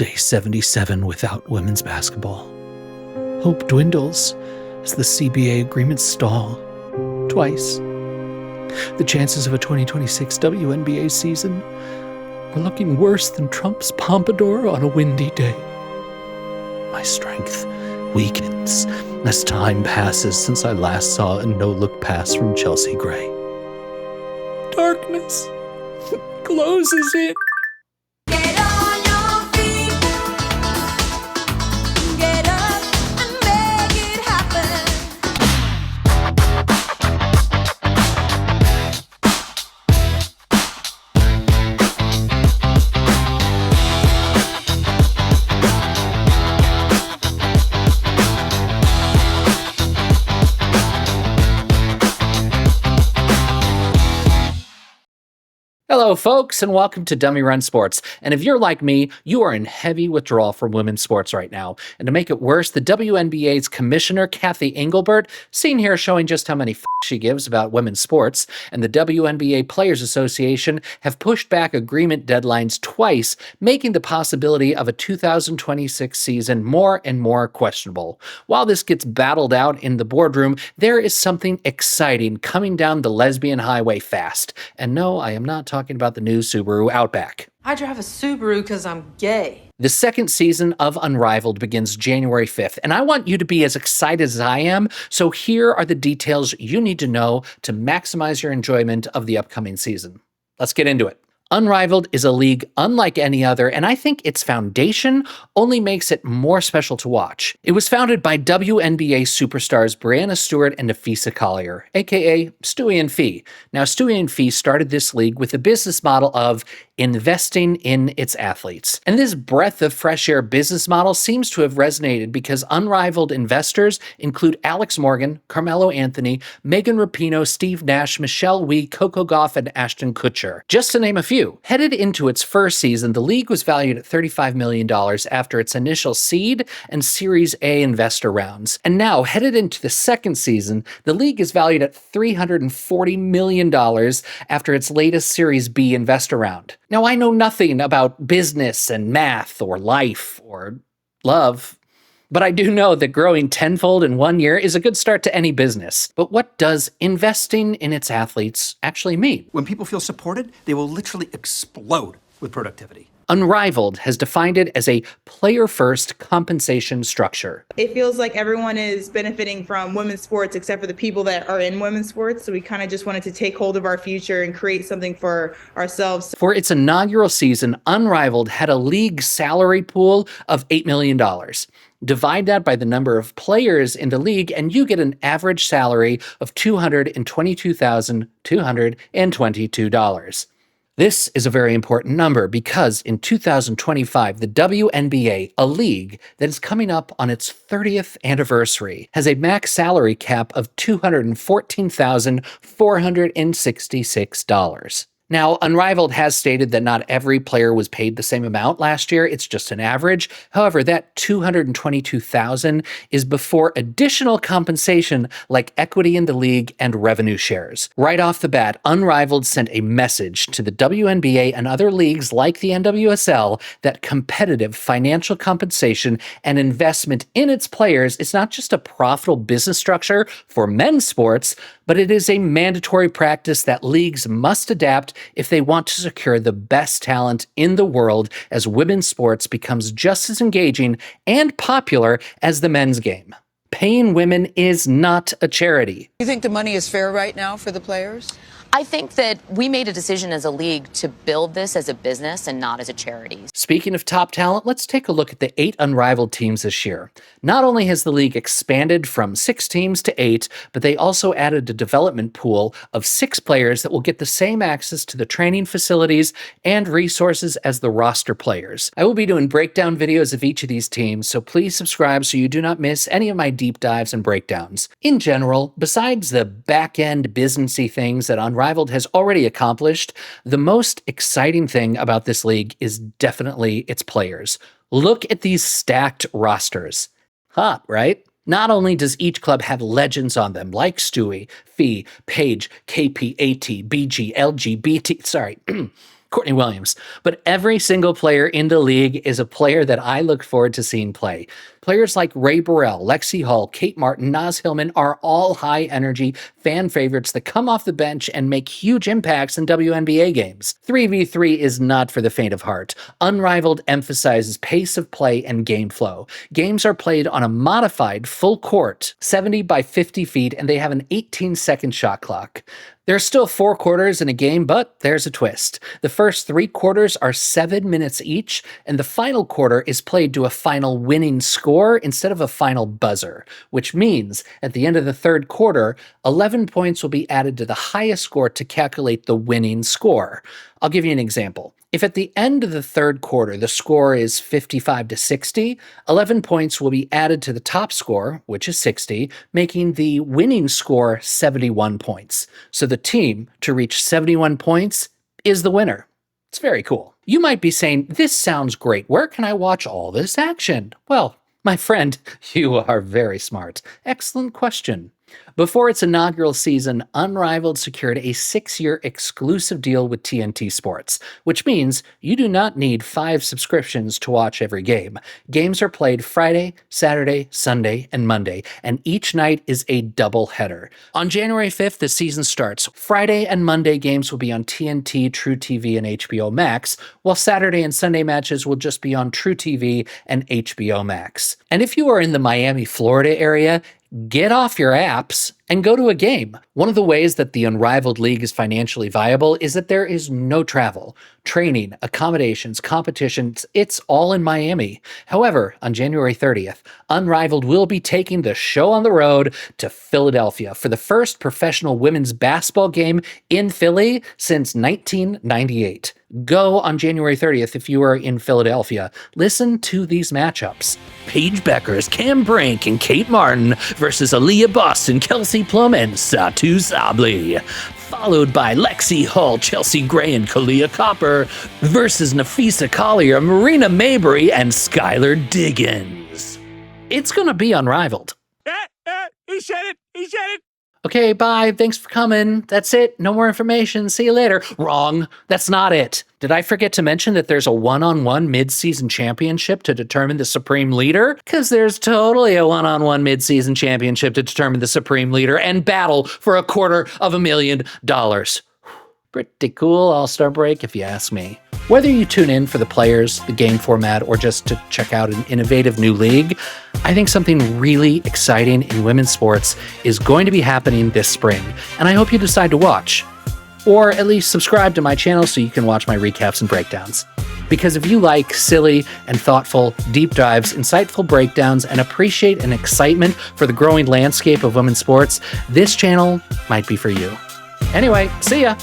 Day 77 without women's basketball. Hope dwindles as the CBA agreements stall. Twice. The chances of a 2026 WNBA season are looking worse than Trump's pompadour on a windy day. My strength weakens as time passes since I last saw a no-look pass from Chelsea Gray. Darkness closes in. Get on your feet. Get up and make it happen. Hello, folks, and welcome to Dummy Run Sports. And if you're like me, you are in heavy withdrawal from women's sports right now. And to make it worse, the WNBA's commissioner, Kathy Engelbert, seen here showing just how many she gives about women's sports, and the WNBA Players Association have pushed back agreement deadlines twice, making the possibility of a 2026 season more and more questionable. While this gets battled out in the boardroom, there is something exciting coming down the lesbian highway fast. And no, I am not talking about the new Subaru Outback. I drive a Subaru because I'm gay. The second season of Unrivaled begins January 5th, and I want you to be as excited as I am, so here are the details you need to know to maximize your enjoyment of the upcoming season. Let's get into it. Unrivaled is a league unlike any other, and I think its foundation only makes it more special to watch. It was founded by WNBA superstars Brianna Stewart and Nafisa Collier, aka Stewie and Fee. Now, Stewie and Fee started this league with the business model of investing in its athletes. And this breath of fresh air business model seems to have resonated because Unrivaled investors include Alex Morgan, Carmelo Anthony, Megan Rapinoe, Steve Nash, Michelle Wie, Coco Gauff, and Ashton Kutcher, just to name a few. Headed into its first season, the league was valued at $35 million after its initial seed and Series A investor rounds. And now, headed into the second season, the league is valued at $340 million after its latest Series B investor round. Now, I know nothing about business and math or life or love, but I do know that growing tenfold in 1 year is a good start to any business. But what does investing in its athletes actually mean? When people feel supported, they will literally explode with productivity. Unrivaled has defined it as a player-first compensation structure. It feels like everyone is benefiting from women's sports except for the people that are in women's sports. So we kind of just wanted to take hold of our future and create something for ourselves. For its inaugural season, Unrivaled had a league salary pool of $8 million. Divide that by the number of players in the league, and you get an average salary of $222,222. This is a very important number because in 2025, the WNBA, a league that is coming up on its 30th anniversary, has a max salary cap of $214,466. Now, Unrivaled has stated that not every player was paid the same amount last year. It's just an average. However, that $222,000 is before additional compensation like equity in the league and revenue shares. Right off the bat, Unrivaled sent a message to the WNBA and other leagues like the NWSL that competitive financial compensation and investment in its players is not just a profitable business structure for men's sports, but it is a mandatory practice that leagues must adapt if they want to secure the best talent in the world as women's sports becomes just as engaging and popular as the men's game. Paying women is not a charity. You think the money is fair right now for the players? I think that we made a decision as a league to build this as a business and not as a charity. Speaking of top talent, let's take a look at the 8 Unrivaled teams this year. Not only has the league expanded from 6 teams to 8, but they also added a development pool of 6 players that will get the same access to the training facilities and resources as the roster players. I will be doing breakdown videos of each of these teams, so please subscribe so you do not miss any of my deep dives and breakdowns. In general, besides the back-end businessy things that Unrivaled has already accomplished, the most exciting thing about this league is definitely its players. Look at these stacked rosters. Hot, right? Not only does each club have legends on them like Stewie, Fee, Paige, KP, AT, BG, LGBT, Courtney Williams. But every single player in the league is a player that I look forward to seeing play. Players like Ray Burrell, Lexi Hall, Kate Martin, Naz Hillman are all high-energy fan favorites that come off the bench and make huge impacts in WNBA games. 3v3 is not for the faint of heart. Unrivaled emphasizes pace of play and game flow. Games are played on a modified full court, 70 by 50 feet, and they have an 18-second shot clock. There are still 4 quarters in a game, but there's a twist. The first 3 quarters are 7 minutes each, and the final quarter is played to a final winning score instead of a final buzzer, which means at the end of the third quarter, 11 points will be added to the highest score to calculate the winning score. I'll give you an example. If at the end of the third quarter the score is 55-60, 11 points will be added to the top score, which is 60, making the winning score 71 points. So the team to reach 71 points is the winner. It's very cool. You might be saying, this sounds great. Where can I watch all this action? Well, my friend, you are very smart. Excellent question. Before its inaugural season, Unrivaled secured a 6-year exclusive deal with TNT Sports, which means you do not need 5 subscriptions to watch every game. Games are played Friday, Saturday, Sunday, and Monday, and each night is a doubleheader. On January 5th, the season starts. Friday and Monday games will be on TNT, True TV, and HBO Max, while Saturday and Sunday matches will just be on True TV and HBO Max. And if you are in the Miami, Florida area, get off your apps and go to a game. One of the ways that the Unrivaled League is financially viable is that there is no travel, training, accommodations, competitions. It's all in Miami. However, on January 30th, Unrivaled will be taking the show on the road to Philadelphia for the first professional women's basketball game in Philly since 1998. Go on January 30th if you are in Philadelphia. Listen to these matchups. Paige Beckers, Cam Brink, and Kate Martin versus Aaliyah Boston, Kelsey Plum, and Satu Sabli. Followed by Lexi Hall, Chelsea Gray, and Kalia Copper versus Nafisa Collier, Marina Mabry, and Skylar Diggins. It's gonna be unrivaled. He said it! He said it! Okay, bye. Thanks for coming. That's it. No more information. See you later. Wrong. That's not it. Did I forget to mention that there's a one-on-one mid-season championship to determine the supreme leader? Because there's totally a one-on-one mid-season championship to determine the supreme leader and battle for $250,000. Pretty cool All-Star break, if you ask me. Whether you tune in for the players, the game format, or just to check out an innovative new league, I think something really exciting in women's sports is going to be happening this spring, and I hope you decide to watch. Or at least subscribe to my channel so you can watch my recaps and breakdowns. Because if you like silly and thoughtful deep dives, insightful breakdowns, and appreciate an excitement for the growing landscape of women's sports, this channel might be for you. Anyway, see ya!